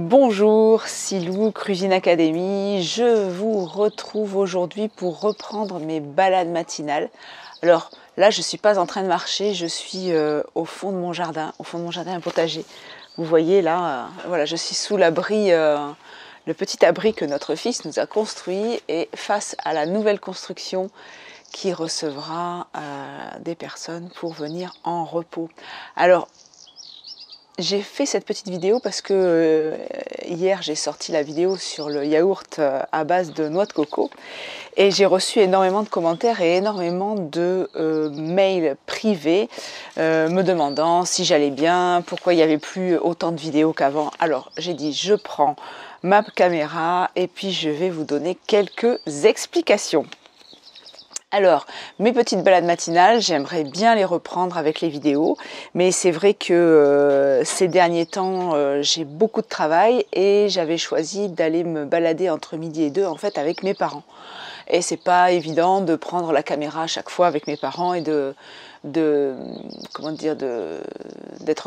Bonjour, Silou, Cuisine Academy. Je vous retrouve aujourd'hui pour reprendre mes balades matinales. Alors là, je ne suis pas en train de marcher, je suis au fond de mon jardin, un potager. Vous voyez là, voilà, je suis sous l'abri, le petit abri que notre fils nous a construit et face à la nouvelle construction qui recevra des personnes pour venir en repos. Alors, j'ai fait cette petite vidéo parce que hier j'ai sorti la vidéo sur le yaourt à base de noix de coco et j'ai reçu énormément de commentaires et énormément de mails privés me demandant si j'allais bien, pourquoi il n'y avait plus autant de vidéos qu'avant. Alors j'ai dit je prends ma caméra et puis je vais vous donner quelques explications. Alors, mes petites balades matinales, j'aimerais bien les reprendre avec les vidéos, mais c'est vrai que ces derniers temps, j'ai beaucoup de travail et j'avais choisi d'aller me balader entre midi et 2 en fait avec mes parents. Et c'est pas évident de prendre la caméra à chaque fois avec mes parents et d'être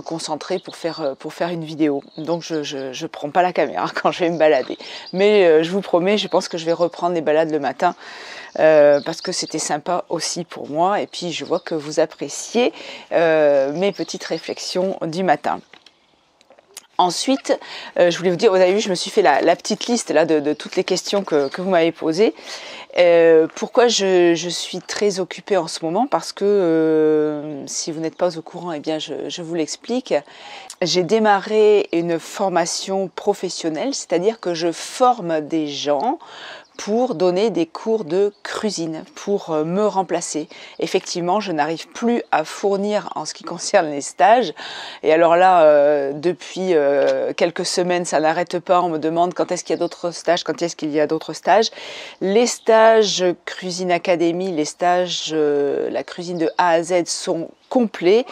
concentré pour faire une vidéo. Donc je prends pas la caméra quand je vais me balader. Mais je vous promets, je pense que je vais reprendre les balades le matin parce que c'était sympa aussi pour moi. Et puis je vois que vous appréciez mes petites réflexions du matin. Ensuite, je voulais vous dire, vous avez vu, je me suis fait la petite liste là de toutes les questions que vous m'avez posées. Pourquoi je suis très occupée en ce moment? Parce que si vous n'êtes pas au courant, eh bien je vous l'explique. J'ai démarré une formation professionnelle, c'est-à-dire que je forme des gens pour donner des cours de cuisine, pour me remplacer. Effectivement, je n'arrive plus à fournir en ce qui concerne les stages. Et alors là, depuis quelques semaines, ça n'arrête pas. On me demande quand est-ce qu'il y a d'autres stages, quand est-ce qu'il y a d'autres stages. Les stages Cuisine Academy, les stages la cuisine de A à Z sont complets.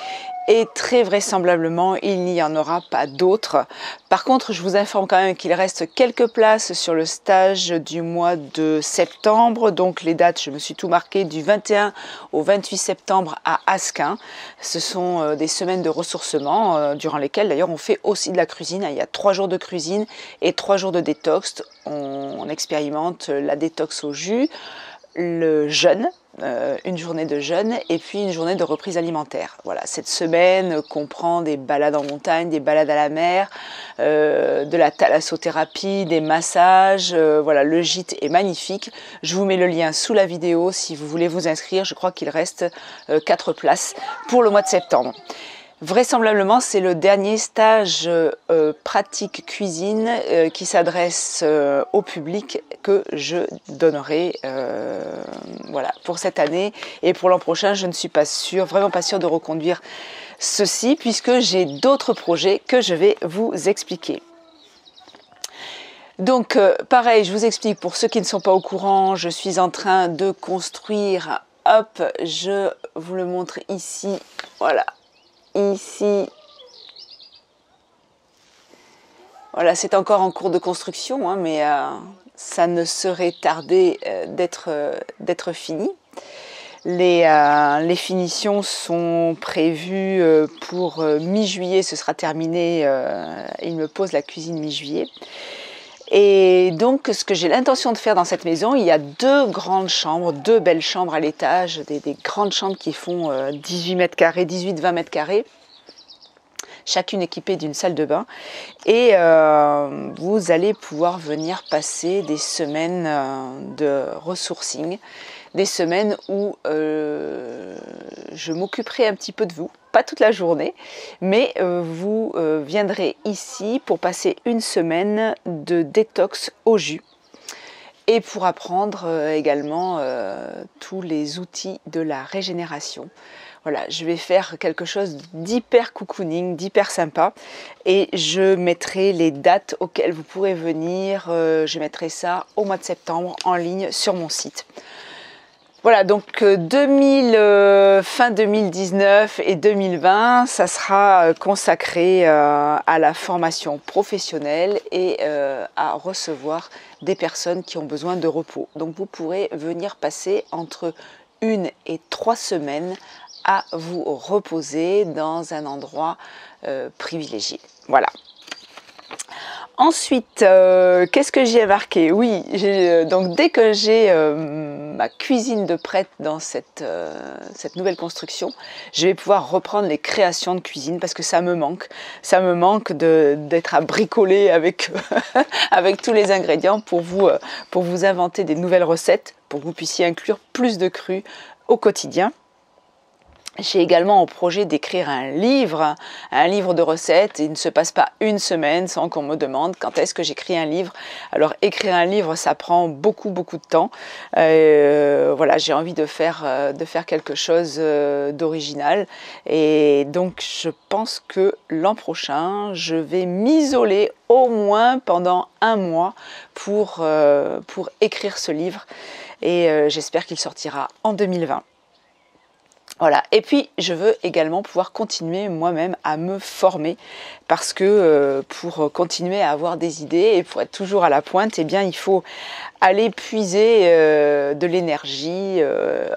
Et très vraisemblablement, il n'y en aura pas d'autres. Par contre, je vous informe quand même qu'il reste quelques places sur le stage du mois de septembre. Donc les dates, je me suis tout marqué, du 21 au 28 septembre à Asquin. Ce sont des semaines de ressourcement, durant lesquelles d'ailleurs on fait aussi de la cuisine. Il y a 3 jours de cuisine et 3 jours de détox. On expérimente la détox au jus, le jeûne, une journée de jeûne et puis une journée de reprise alimentaire. Voilà, cette semaine comprend des balades en montagne, des balades à la mer, de la thalassothérapie, des massages. Voilà, le gîte est magnifique. Je vous mets le lien sous la vidéo si vous voulez vous inscrire. Je crois qu'il reste 4 places pour le mois de septembre. Vraisemblablement, c'est le dernier stage pratique cuisine qui s'adresse au public que je donnerai voilà, pour cette année. Et pour l'an prochain, je ne suis pas sûre, vraiment pas sûre de reconduire ceci puisque j'ai d'autres projets que je vais vous expliquer. Donc, pareil, je vous explique pour ceux qui ne sont pas au courant, je suis en train de construire, hop, je vous le montre ici, voilà. Ici, voilà, c'est encore en cours de construction, hein, mais ça ne serait tardé d'être fini. Les finitions sont prévues pour mi-juillet, ce sera terminé. Il me pose la cuisine mi-juillet. Et donc, ce que j'ai l'intention de faire dans cette maison, il y a 2 grandes chambres, 2 belles chambres à l'étage, des grandes chambres qui font 18 mètres carrés, 18-20 mètres carrés, chacune équipée d'une salle de bain. Et vous allez pouvoir venir passer des semaines de ressourcing, des semaines où je m'occuperai un petit peu de vous. Pas toute la journée, mais vous viendrez ici pour passer une semaine de détox au jus et pour apprendre également tous les outils de la régénération. Voilà, je vais faire quelque chose d'hyper cocooning, d'hyper sympa et je mettrai les dates auxquelles vous pourrez venir. Je mettrai ça au mois de septembre en ligne sur mon site. Voilà, donc fin 2019 et 2020, ça sera consacré à la formation professionnelle et à recevoir des personnes qui ont besoin de repos. Donc vous pourrez venir passer entre 1 et 3 semaines à vous reposer dans un endroit privilégié. Voilà. Ensuite, qu'est-ce que j'ai marqué? Oui, donc dès que j'ai ma cuisine de prête dans cette nouvelle construction, je vais pouvoir reprendre les créations de cuisine parce que ça me manque. Ça me manque d'être à bricoler avec, avec tous les ingrédients pour vous inventer des nouvelles recettes, pour que vous puissiez inclure plus de cru au quotidien. J'ai également en projet d'écrire un livre de recettes. Il ne se passe pas une semaine sans qu'on me demande quand est-ce que j'écris un livre. Alors écrire un livre, ça prend beaucoup de temps. Voilà, j'ai envie de faire quelque chose d'original. Et donc je pense que l'an prochain, je vais m'isoler au moins pendant un mois pour écrire ce livre. Et j'espère qu'il sortira en 2020. Voilà, et puis je veux également pouvoir continuer moi-même à me former parce que pour continuer à avoir des idées et pour être toujours à la pointe, eh bien il faut aller puiser de l'énergie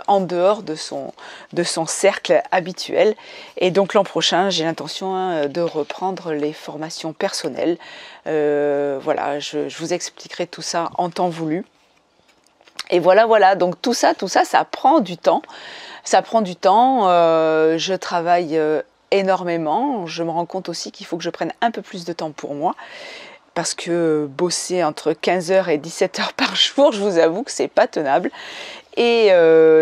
en dehors de son cercle habituel. Et donc l'an prochain, j'ai l'intention de reprendre les formations personnelles. Voilà, je vous expliquerai tout ça en temps voulu. Et voilà, donc tout ça, ça prend du temps. Ça prend du temps, je travaille énormément, je me rends compte aussi qu'il faut que je prenne un peu plus de temps pour moi, parce que bosser entre 15h et 17h par jour, je vous avoue que c'est pas tenable. Et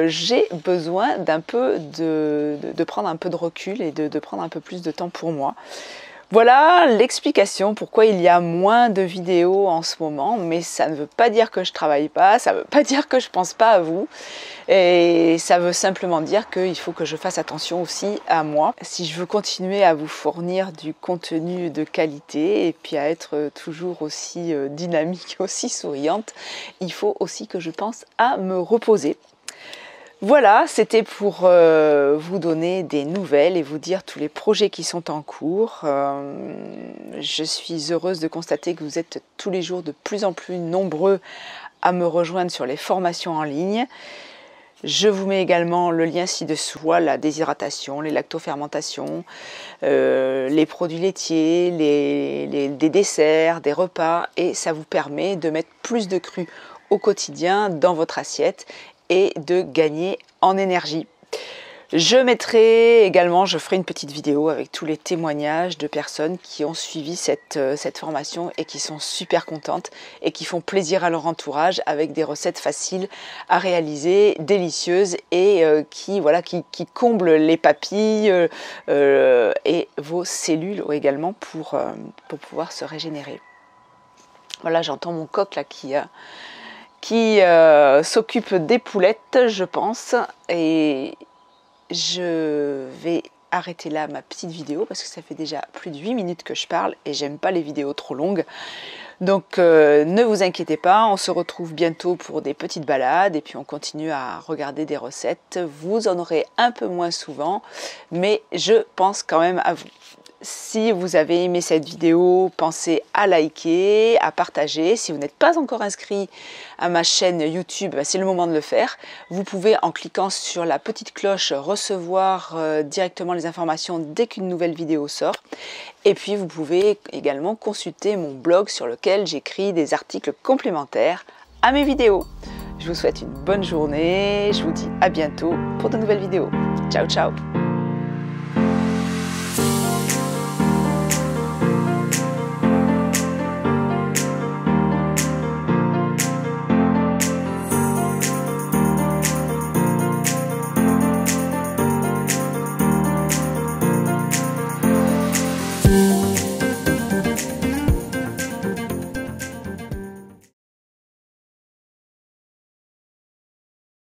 j'ai besoin de prendre un peu de recul et de prendre un peu plus de temps pour moi. Voilà l'explication pourquoi il y a moins de vidéos en ce moment, mais ça ne veut pas dire que je travaille pas, ça ne veut pas dire que je pense pas à vous, et ça veut simplement dire qu'il faut que je fasse attention aussi à moi. Si je veux continuer à vous fournir du contenu de qualité et puis à être toujours aussi dynamique, aussi souriante, il faut aussi que je pense à me reposer. Voilà, c'était pour vous donner des nouvelles et vous dire tous les projets qui sont en cours. Je suis heureuse de constater que vous êtes tous les jours de plus en plus nombreux à me rejoindre sur les formations en ligne. Je vous mets également le lien ci-dessous, la déshydratation, les lactofermentations, les produits laitiers, des desserts, des repas, et ça vous permet de mettre plus de cru au quotidien dans votre assiette et de gagner en énergie. Je ferai une petite vidéo avec tous les témoignages de personnes qui ont suivi cette formation et qui sont super contentes et qui font plaisir à leur entourage avec des recettes faciles à réaliser, délicieuses et qui comblent les papilles et vos cellules également pour pouvoir se régénérer. Voilà, j'entends mon coq là qui s'occupe des poulettes, je pense, et je vais arrêter là ma petite vidéo parce que ça fait déjà plus de 8 minutes que je parle et j'aime pas les vidéos trop longues. Donc ne vous inquiétez pas, on se retrouve bientôt pour des petites balades et puis on continue à regarder des recettes. Vous en aurez un peu moins souvent, mais je pense quand même à vous. Si vous avez aimé cette vidéo, pensez à liker, à partager. Si vous n'êtes pas encore inscrit à ma chaîne YouTube, c'est le moment de le faire. Vous pouvez, en cliquant sur la petite cloche, recevoir directement les informations dès qu'une nouvelle vidéo sort. Et puis vous pouvez également consulter mon blog sur lequel j'écris des articles complémentaires à mes vidéos. Je vous souhaite une bonne journée, je vous dis à bientôt pour de nouvelles vidéos. Ciao ciao!